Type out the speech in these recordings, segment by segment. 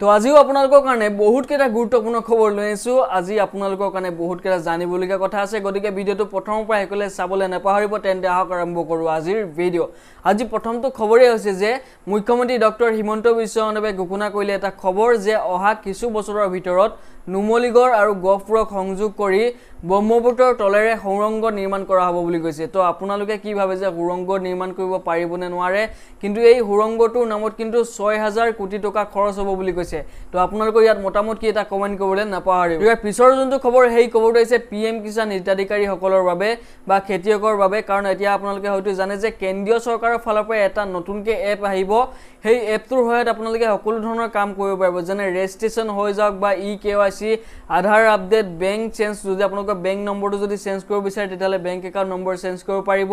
তো আজিও আপোনালোকৰ কাৰণে বহুত কেটা গুৰুত্বপূৰ্ণ খবৰ লৈ আছো আজি আপোনালোকৰ কাৰণে বহুত কেটা জানিবলগীয়া কথা আছে গতিকে ভিডিওটো প্ৰথমৰ পৰা হেকলে চাবলৈ নাপাহৰিব তেন্তে আহক আৰম্ভ কৰো আজিৰ ভিডিও আজি প্ৰথমটো খবৰে হৈছে যে মুখ্যমন্ত্ৰী ডক্টৰ হিমন্ত বিশ্ব শৰ্মাই ঘোষণা কৰিলে এটা খবৰ যে অহা কিছু বছৰৰ ভিতৰত নুমলীগড় আৰু গহপুৰক সংযোগ কৰি ব্ৰহ্মপুত্ৰৰ তলেৰে সুৰংগ নিৰ্মাণ কৰা হ'ব বুলি কৈছে তো আপোনালোকে কি ভাবে যে সুৰংগ নিৰ্মাণ কৰিব পাৰিবনে নোৱাৰে কিন্তু এই সুৰংগটোৰ নামত কিন্তু 6000 কোটি টকা খৰচ হ'ব বুলি কৈছে তো আপোনালোকৰ ইয়াত মতামত কি এটা কমেন্ট কৰিবলৈ নাপাহৰিব ইয়াৰ পিছৰ যোনটো খবৰ হেই খবৰটো হৈছে পিএম কিষাণ হিতাধিকাৰী সকলৰ বাবে বা খেতিয়কৰ বাবে কাৰণ এতিয়া আপোনালোকে হয়তো জানে যে কেন্দ্ৰীয় চৰকাৰৰ ফালৰ পৰা এটা নতুনকৈ এপ আহিব সেই এপটোৰ সহায়ত আপোনালোকে সকলো ধৰণৰ কাম কৰিব পাৰিব যেনে ৰেজিষ্ট্ৰেচন হৈ যাওক বা ইকেৱাইচি আধাৰ আপডেট বেংক চেঞ্জ যদি আপোনালোকৰ বেংক নম্বৰটো যদি চেঞ্জ কৰিব বিচাৰে তেতিয়ালে বেংক একাউণ্ট নম্বৰ চেঞ্জ কৰিব পাৰিব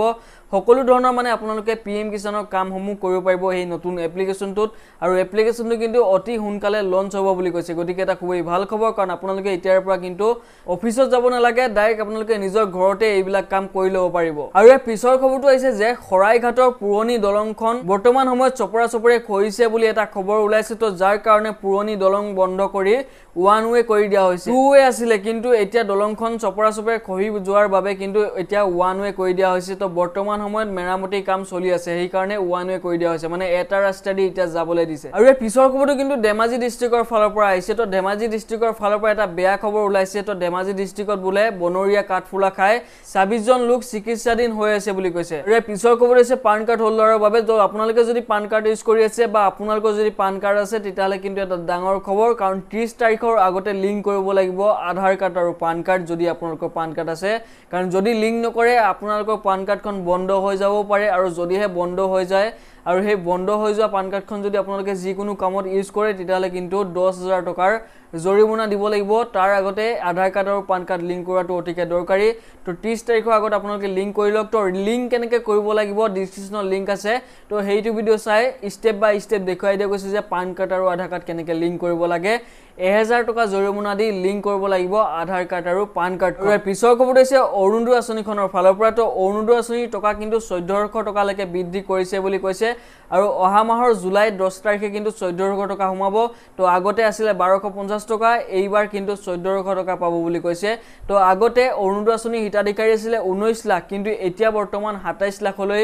সকলো ধৰণৰ মানে আপোনালোকে পিএম কিষাণৰ কামসমূহ কৰিব পাৰিব এই নতুন এপ্লিকেশনটোত আৰু এপ্লিকেশনটো কিন্তু অতি সোনকালে লঞ্চ হ'ব বুলি কৈছে গতিকে এটা খুবই ভাল খবৰ কাৰণ আপোনালোকে এতিয়াৰ পৰা কিন্তু অফিচত যাব নালাগে ডাইৰেক্ট আপোনালোকে নিজৰ ঘৰতে এইবিলাক কাম কৰি ল'ব পাৰিব আৰু এই পিছৰ খবৰটো আহিছে যে খৰাইঘাটৰ পুৰণি দলংখন বৰ্তমান সময়ত চপৰা খহিছে বুলি এটা খবৰ ওলাইছে তো যাৰ কাৰণে পুৰণি দলং বন্ধ কৰি ওৱান ৱে কৰি দিয়া হৈছে টু ৱে আছিল কিন্তু এতিয়া দলংখন চপৰা খহি যোৱাৰ বাবে কিন্তু এতিয়া ওৱান ৱে কৰি দিয়া হৈছে তো বৰ্তমান সময়ত মেৰামতি কাম চলি আছে সেই কাৰণে ওৱান ৱে কৰি দিয়া হৈছে মানে এটা ৰাস্তা দি এতিয়া যাবলৈ দিছে আৰু এই পিছৰ খবৰটো কিন্তু ধেমাজি ডিস্ট্ৰিক্টৰ ফালৰ পৰা আহিছে তো ধেমাজি ডিস্ট্ৰিক্টৰ ফালৰ পৰা এটা বেয়া খবৰ ওলাইছে তো ধেমাজি ডিস্ট্ৰিক্টত বোলে বনৰীয়া কাঠফুলা খাই 26 জন লোক চিকিৎসাধীন হৈ আছে বুলি কৈছে আৰু এই পিছৰ খবৰ হৈছে পান কাৰ্ড হোল্ডাৰৰ বাবে তো আপোনালোকে যদি পান কাৰ্ড ইউজ কৰি আছে বা আপোনালোকৰ যদি পান কাৰ্ড আছে তেতিয়ালে কিন্তু এটা ডাঙৰ খবৰ কাৰণ 30 তাৰিখৰ আগতে লিংক কৰিব লাগিব আধাৰ কাৰ্ড আৰু পান কাৰ্ড যদি আপোনালোকৰ পান কাৰ্ড আছে কাৰণ যদি লিংক নকৰে আপোনালোকৰ পান কাৰ্ডখন বন্ধ হৈ যাব পাৰে আৰু যদিহে বন্ধ হৈ যায় আৰু সেই বন্ধ হৈ যোৱা পান কাৰ্ডখন যদি আপোনালোকে যিকোনো কামত ইউজ কৰে তেতিয়ালে কিন্তু 10000 টকাৰ জৰিমনা দিব লাগিব তাৰ আগতে আধাৰ কাৰ্ড আৰু পান কাৰ্ড লিংক কৰাটো অতিকে দৰকাৰী তো 30 তাৰিখৰ আগত আপোনালোকে লিংক কৰি লওক তো লিংক কেনেকৈ কৰিব লাগিব ডেসক্ৰিপচনত লিংক আছে তো হেইটো ভিডিও চাই স্টেপ বাই স্টেপ দেখাই দিয়া গৈছে যে পান কাৰ্ড আৰু আধাৰ কাৰ্ড কেনেকৈ লিংক কৰিব লাগে 1000 টকা জৰিমনা দি লিংক কৰিব লাগিব আধাৰ কাৰ্ড আৰু পান কাৰ্ড আৰু পিছৰ খবৰ হৈছে অৰুণোদয় আঁচনিখনৰ ফালৰ পৰা তো অৰুণোদয় আঁচনিৰ টকা কিন্তু 1400 টকা লৈকে বৃদ্ধি কৰিছে বুলি কৈছে আৰু অহা মাহৰ জুলাই 10 তাৰিখে কিন্তু 1400 টকা সোমাব তো আগতে আছিল 1250 টকা এইবাৰ কিন্তু 1400 টকা পাব বুলি কৈছে তো আগতে অৰুণোদয় আঁচনি হিতাধিকাৰী আছিল 19 লাখ কিন্তু এতিয়া বৰ্তমান 27 লাখলৈ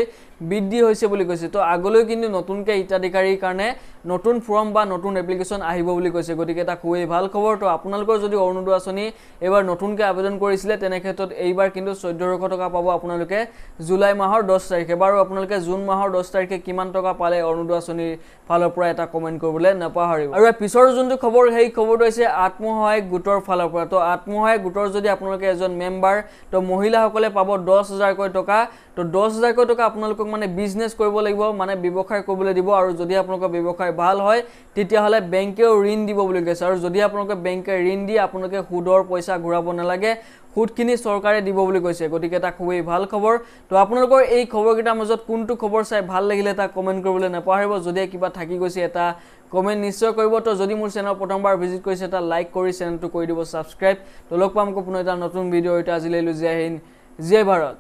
বৃদ্ধি হৈছে বুলি কৈছে তো আগলৈ কিন্তু নতুনকৈ হিতাধিকাৰীৰ কাৰণে নতুন ফৰ্ম বা নতুন এপ্লিকেশন আহিব বুলি কৈছে গতিকে এটা খুবই ভাল খবৰ তো আপোনালোকৰ যদি অৰুণোদয় আঁচনি এবাৰ নতুনকৈ আবেদন কৰিছিলে তেনে ক্ষেত্ৰত এইবাৰ কিন্তু 1400 টকা পাব আপোনালোকে জুলাই মাহৰ 10 তাৰিখে বাৰু আপোনালোকে জুন মাহৰ 10 তাৰিখে কিমান টকা পালে অৰুণোদয় আঁচনিৰ ফালৰ পৰা এটা কমেন্ট কৰিবলৈ নাপাহৰিব আৰু পিছৰ যোনটো খবৰ সেই খবৰটো হৈছে আত্মসহায়ক গোটৰ ফালৰ পৰা তো আত্মসহায়ক গোটৰ যদি আপোনালোকে এজন মেম্বাৰ তো মহিলাসকলে পাব 10000 কৈ টকা তো 10000 কৈ টকা আপোনালোকক মানে বিজনেস কৰিব লাগিব মানে ব্যৱসায় কৰিবলৈ দিব আৰু যদি আপোনালোকৰ ব্যৱসায় ভাল হয় তেতিয়া হলে বেংকেও ঋণ দিব বুলি কৈছে আৰু যদি আপোনালোকে বেংকে ঋণ দি আপোনালোকে সুদৰ পইচা ঘূৰাব নালাগে খুদখিনি চৰকাৰে দিব বুলি কৈছে গতিকে এটা খুবই ভাল খবৰ তো আপোনালোকৰ এই খবৰকেইটাৰ মাজত কোনটো খবৰ চাই ভাল লাগিলে তা কমেন্ট কৰিবলৈ নাপাহৰিব যদি কিবা থাকি গৈছে এটা কমেন্ট নিশ্চয় কৰিব তো যদি মোৰ চেনেল প্ৰথমবাৰ ভিজিট কৰিছে এটা লাইক কৰি চেনেলটো কৰি দিব সাবস্ক্ৰাইব তো লগ পাম আকৌ পুনৰ এটা নতুন ভিডিও এটা আজিলৈ জয় হিন্দ জয় ভাৰত